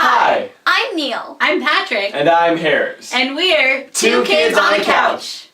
Hi! I'm Neil. I'm Patrick. And I'm Harris. And we're Two Kids on a Couch.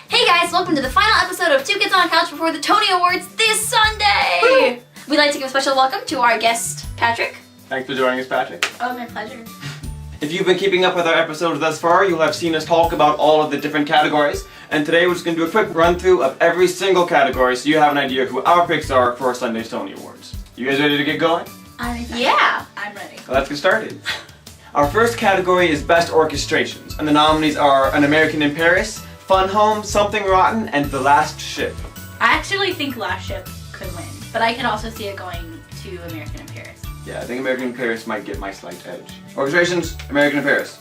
Hey guys, welcome to the final episode of Two Kids on a Couch before the Tony Awards this Sunday! Woo! We'd like to give a special welcome to our guest, Patrick. Thanks for joining us, Patrick. Oh, my pleasure. If you've been keeping up with our episodes thus far, you'll have seen us talk about all of the different categories. And today we're just going to do a quick run through of every single category so you have an idea who our picks are for Sunday's Tony Awards. You guys ready to get going? Yeah. I'm ready. Well, let's get started. Our first category is Best Orchestrations, and the nominees are An American in Paris, Fun Home, Something Rotten, and The Last Ship. I actually think Last Ship could win, but I could also see it going to American in Paris. Yeah, I think American in Paris might get my slight edge. Orchestrations, American in Paris.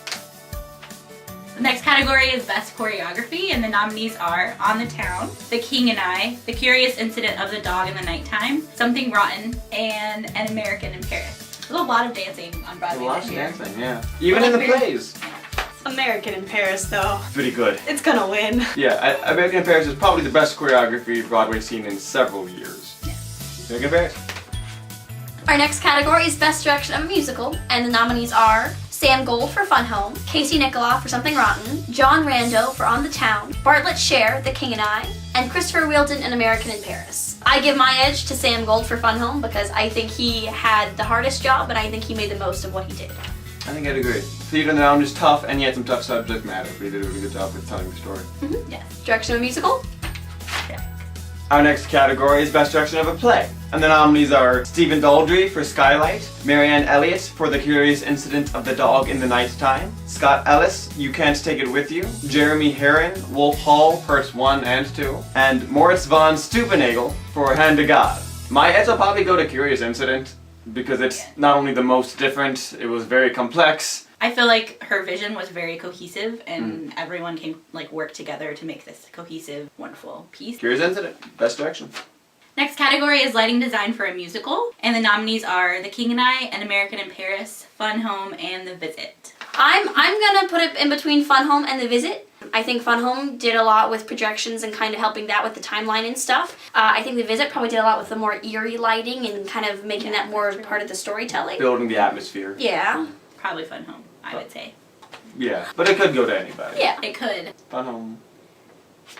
The next category is Best Choreography, and the nominees are On the Town, The King and I, The Curious Incident of the Dog in the Nighttime, Something Rotten, and An American in Paris. There's a lot of dancing on Broadway A lot this of year. dancing, yeah. Even in the plays. American in Paris, though. Pretty good. It's gonna win. Yeah, American in Paris is probably the best choreography Broadway seen in several years. Yeah. American in Paris. Our next category is Best Direction of a Musical, and the nominees are Sam Gold for Fun Home, Casey Nicholaw for Something Rotten, John Rando for On the Town, Bartlett Sher, The King and I, and Christopher Wheeldon, An American in Paris. I give my edge to Sam Gold for Fun Home because I think he had the hardest job, and I think he made the most of what he did. I think I'd agree. Theater on the Mountain is tough, and he had some tough subject matter, but he did a really good job with telling the story. Yes. Direction of a Musical? Our next category is Best Direction of a Play, and the nominees are Stephen Daldry for Skylight, Marianne Elliott for The Curious Incident of the Dog in the Nighttime, Scott Ellis, You Can't Take It With You, Jeremy Herron, Wolf Hall, Parts 1 and 2, and Moritz von Steubenagel for Hand to God. My edge will probably go to Curious Incident, because it's not only the most different, it was very complex. I feel like her vision was very cohesive, and everyone can work together to make this cohesive, wonderful piece. Curious Incident, Best Direction. Next category is Lighting Design for a Musical, and the nominees are The King and I, An American in Paris, Fun Home, and The Visit. I'm gonna put it in between Fun Home and The Visit. I think Fun Home did a lot with projections and kind of helping that with the timeline and stuff. I think The Visit probably did a lot with the more eerie lighting and kind of making that more part of the storytelling. Building the atmosphere. Yeah. Probably Fun Home, I would say. Yeah, but it could go to anybody. Yeah. It could. Fun Home.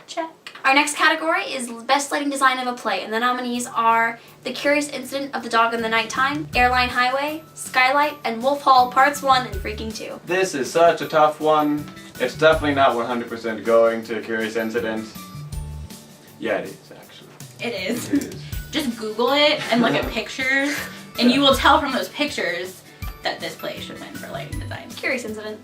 Check. Our next category is Best Lighting Design of a Play, and the nominees are The Curious Incident of the Dog in the Nighttime, Airline Highway, Skylight, and Wolf Hall Parts 1 and Freaking 2. This is such a tough one. It's definitely not 100% going to Curious Incident. Yeah, it is, actually. It is. It is. Just Google it and look at pictures, and you will tell from those pictures that this play should win for lighting design. Curious Incident.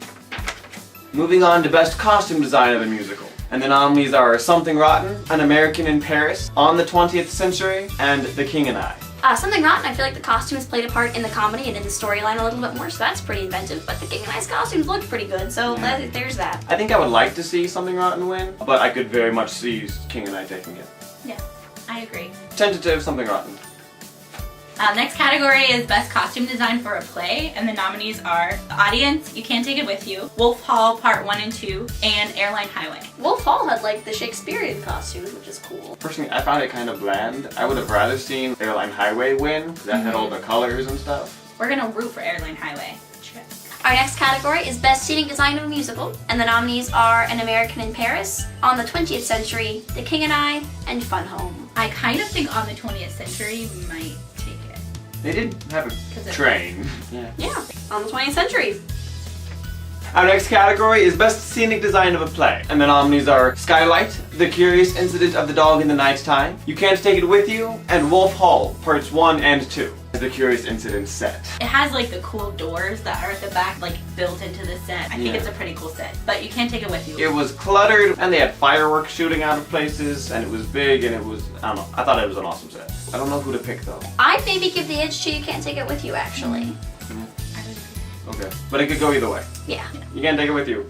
Moving on to Best Costume Design of a Musical. And the nominees are Something Rotten, An American in Paris, On the 20th Century, and The King and I. Something Rotten, I feel like the costumes played a part in the comedy and in the storyline a little bit more, so that's pretty inventive, but the King and I's costumes looked pretty good, so there's that. I think I would like to see Something Rotten win, but I could very much see King and I taking it. Yeah, I agree. Tentative Something Rotten. Next category is Best Costume Design for a Play, and the nominees are The Audience, You Can't Take It With You, Wolf Hall Part 1 and 2, and Airline Highway. Wolf Hall had like the Shakespearean costumes, which is cool. Personally, I found it kind of bland. I would have rather seen Airline Highway win, because that had all the colors and stuff. We're gonna root for Airline Highway. Check. Our next category is Best Scenic Design of a Musical, and the nominees are An American in Paris, On the 20th Century, The King and I, and Fun Home. I kind of think On the 20th Century might take it. They did have a train. Yeah. Yeah, On the 20th Century. Our next category is Best Scenic Design of a Play, and the nominees are Skylight, The Curious Incident of the Dog in the Nighttime, You Can't Take It With You, and Wolf Hall, Parts 1 and 2. The Curious Incident set. It has like the cool doors that are at the back, like built into the set. I think it's a pretty cool set, but you can't take it with you. It was cluttered, and they had fireworks shooting out of places, and it was big, and it was, I don't know, I thought it was an awesome set. I don't know who to pick though. I'd maybe give the edge to You Can't Take It With You, actually. Okay, but it could go either way. Yeah. You can't take it with you.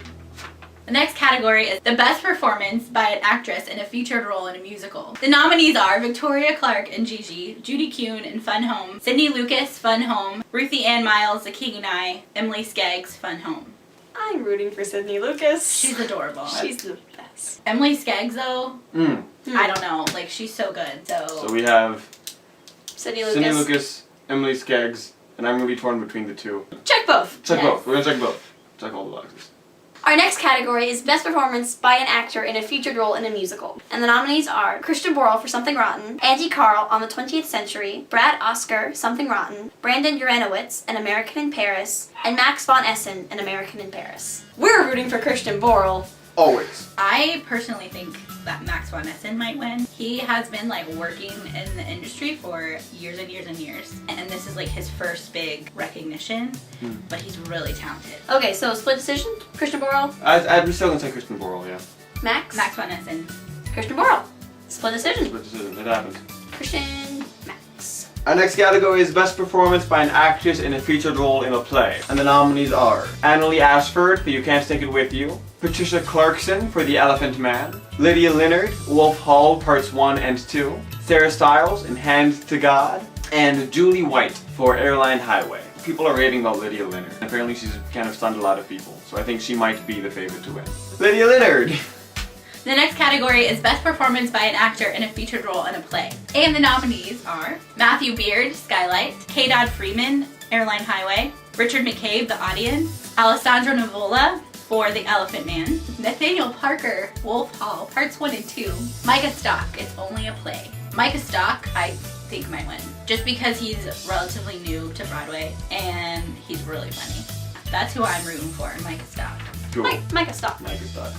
The next category is the best performance by an actress in a featured role in a musical. The nominees are Victoria Clark and Gigi, Judy Kuhn in Fun Home, Sydney Lucas, Fun Home, Ruthie Ann Miles, The King and I, Emily Skaggs, Fun Home. I'm rooting for Sydney Lucas. She's adorable. She's the best. Emily Skaggs though, I don't know, like she's so good. So we have Sydney Lucas. Sydney Lucas, Emily Skaggs, and I'm gonna be torn between the two. Check both. Check Yes. both. We're gonna check both. Check all the boxes. Our next category is Best Performance by an Actor in a Featured Role in a Musical. And the nominees are Christian Borle for Something Rotten, Andy Karl on the 20th Century, Brad Oscar, Something Rotten, Brandon Uranowitz, An American in Paris, and Max von Essen, An American in Paris. We're rooting for Christian Borle. Always. I personally think that Max von Essen might win. He has been like working in the industry for years and years and years, and this is like his first big recognition, but he's really talented. Okay, so split decision? Christian Borle? I'm still gonna say Christian Borle, yeah. Max? Max von Essen. Christian Borle. Split decision. Split decision. It happened. Christian, Max. Our next category is Best Performance by an Actress in a Featured Role in a Play. And the nominees are Annalie Ashford for You Can't Take It With You, Patricia Clarkson for The Elephant Man, Lydia Leonard, Wolf Hall Parts 1 and 2, Sarah Stiles in Hand to God, and Julie White for Airline Highway. People are raving about Lydia Leonard. Apparently she's kind of stunned a lot of people, so I think she might be the favorite to win. Lydia Leonard! The next category is Best Performance by an Actor in a Featured Role in a Play. And the nominees are Matthew Beard, Skylight, K. Dodd Freeman, Airline Highway, Richard McCabe, The Audience, Alessandro Nivola for The Elephant Man, Nathaniel Parker, Wolf Hall, Parts 1 and 2, Micah Stock, It's Only a Play. Micah Stock, I think might win, just because he's relatively new to Broadway and he's really funny. That's who I'm rooting for, Micah Stock. Cool. Micah, stop. Micah Stock.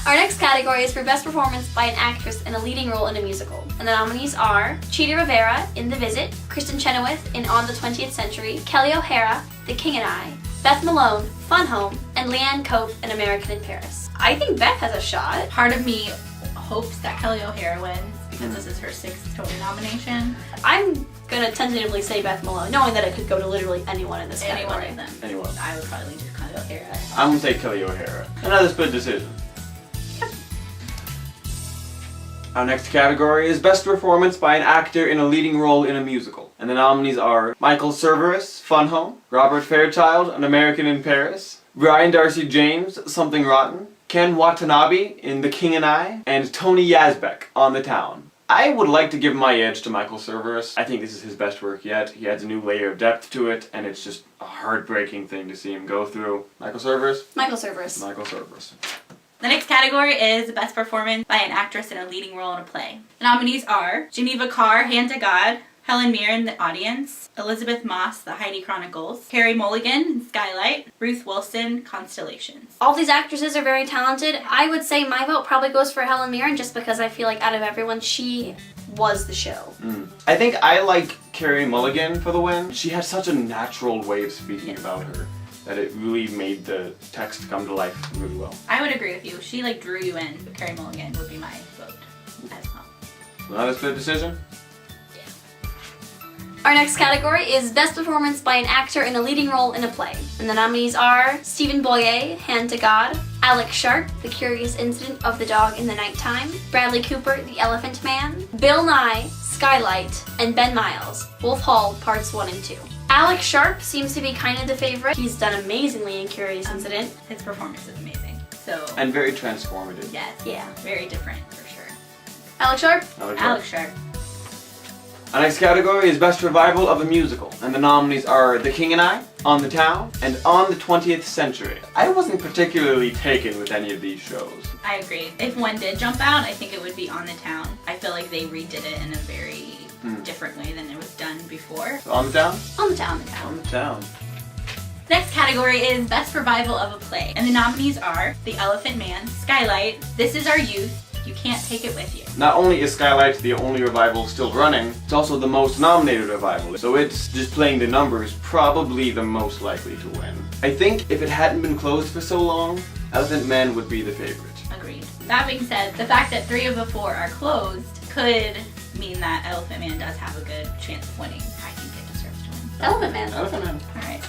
Our next category is for Best Performance by an Actress in a Leading Role in a Musical. And the nominees are Chita Rivera in The Visit, Kristen Chenoweth in On the 20th Century, Kelly O'Hara, The King and I, Beth Malone, Fun Home, and Leanne Cope in American in Paris. I think Beth has a shot. Part of me hopes that Kelly O'Hara wins because this is her 6th Tony nomination. I'm gonna tentatively say Beth Malone, knowing that it could go to literally anyone in this Any one category. of them. Anyone. I would probably do Kelly O'Hara. I'm gonna say Kelly O'Hara. Another split decision. Our next category is Best Performance by an Actor in a Leading Role in a Musical. And the nominees are Michael Cerveris, Fun Home, Robert Fairchild, An American in Paris, Brian Darcy James, Something Rotten, Ken Watanabe in The King and I, and Tony Yazbek on The Town. I would like to give my edge to Michael Cerveris. I think this is his best work yet. He adds a new layer of depth to it, and it's just a heartbreaking thing to see him go through. Michael Cerveris? Michael Cerveris. Michael Cerveris. The next category is Best Performance by an Actress in a Leading Role in a Play. The nominees are Geneva Carr, Hand to God, Helen Mirren, The Audience, Elizabeth Moss, The Heidi Chronicles, Carey Mulligan, Skylight, Ruth Wilson, Constellations. All these actresses are very talented. I would say my vote probably goes for Helen Mirren just because I feel like out of everyone, she was the show. I think I like Carey Mulligan for the win. She had such a natural way of speaking about her that it really made the text come to life really well. I would agree with you. She like drew you in, but Carey Mulligan would be my vote as well. Not a split decision? Our next category is Best Performance by an Actor in a Leading Role in a Play. And the nominees are Stephen Boyer, Hand to God, Alex Sharp, The Curious Incident of the Dog in the Nighttime, Bradley Cooper, The Elephant Man, Bill Nye, Skylight, and Ben Miles, Wolf Hall, Parts 1 and 2. Alex Sharp seems to be kind of the favorite. He's done amazingly in Curious Incident. His performance is amazing. So And very transformative. yes, Yeah. very different for sure. Alex Sharp? Alex Sharp. Our next category is Best Revival of a Musical, and the nominees are The King and I, On the Town, and On the 20th Century. I wasn't particularly taken with any of these shows. I agree. If one did jump out, I think it would be On the Town. I feel like they redid it in a very different way than it was done before. So On the Town? On the Town. On the Town. Next category is Best Revival of a Play, and the nominees are The Elephant Man, Skylight, This Is Our Youth, You Can't Take It With You. Not only is Skylight the only revival still running, it's also the most nominated revival, so it's, just playing the numbers, probably the most likely to win. I think if it hadn't been closed for so long, Elephant Man would be the favorite. Agreed. That being said, the fact that 3 of the 4 are closed could mean that Elephant Man does have a good chance of winning. I think it deserves to win. Elephant Man. Elephant Man. Alright.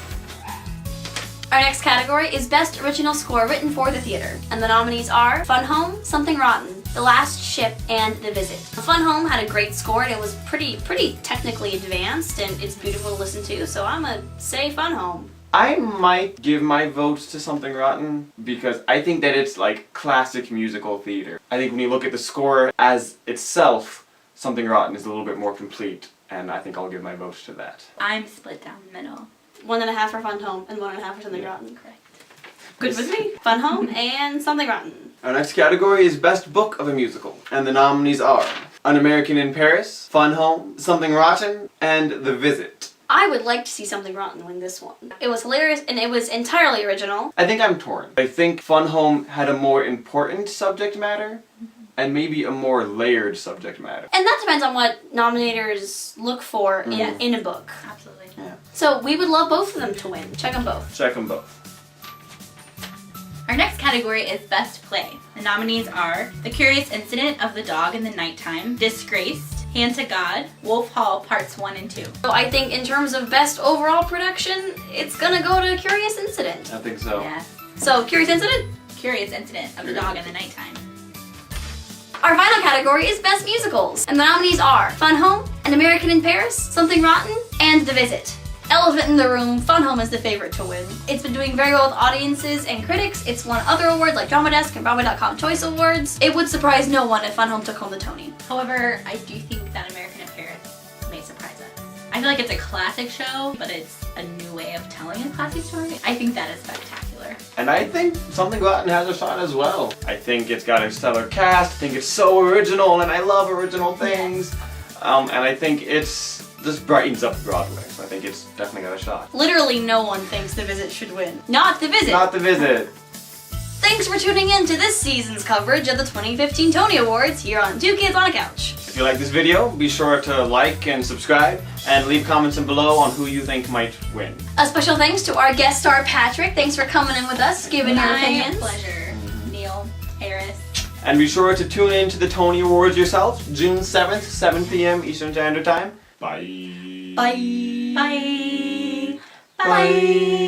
Our next category is Best Original Score Written for the Theater. And the nominees are Fun Home, Something Rotten, The Last Ship, and The Visit. Fun Home had a great score and it was pretty technically advanced and it's beautiful to listen to, so I'm gonna say Fun Home. I might give my votes to Something Rotten because I think that it's like classic musical theater. I think when you look at the score as itself, Something Rotten is a little bit more complete. and I think I'll give my vote to that. I'm split down the middle. 1.5 for Fun Home and 1.5 for Something Rotten. Correct. Good with me. Fun Home and Something Rotten. Our next category is Best Book of a Musical, and the nominees are An American in Paris, Fun Home, Something Rotten, and The Visit. I would like to see Something Rotten win this one. It was hilarious and it was entirely original. I think I'm torn. I think Fun Home had a more important subject matter, and maybe a more layered subject matter. And that depends on what nominators look for in a book. Absolutely. Yeah. So we would love both of them to win. Check them both. Check them both. Our next category is Best Play. The nominees are The Curious Incident of the Dog in the Nighttime, Disgraced, Hand to God, Wolf Hall Parts 1 and 2. So I think in terms of best overall production, it's gonna go to Curious Incident. I think so. Yeah. So Curious Incident? Curious Incident of the Dog in the Nighttime. Our final category is Best Musicals. And the nominees are Fun Home, An American in Paris, Something Rotten, and The Visit. Elephant in the room, Fun Home is the favorite to win. It's been doing very well with audiences and critics. It's won other awards like Drama Desk and Broadway.com Choice Awards. It would surprise no one if Fun Home took home the Tony. However, I do think that American in Paris may surprise us. I feel like it's a classic show, but it's a new way of telling a classic story. I think that is spectacular. And I think Something Rotten has a shot as well. I think it's got a stellar cast, I think it's so original, and I love original things. And I think it's just brightens up Broadway, so I think it's definitely got a shot. Literally no one thinks The Visit should win. Not The Visit! Not The Visit! Thanks for tuning in to this season's coverage of the 2015 Tony Awards here on Two Kids on a Couch. If you like this video, be sure to like and subscribe, and leave comments below on who you think might win. A special thanks to our guest star Patrick. Thanks for coming in with us, giving your My opinions. pleasure. Neil, Harris. And be sure to tune in to the Tony Awards yourself, June 7th, 7 p.m. Eastern Standard Time. Bye. Bye. Bye. Bye.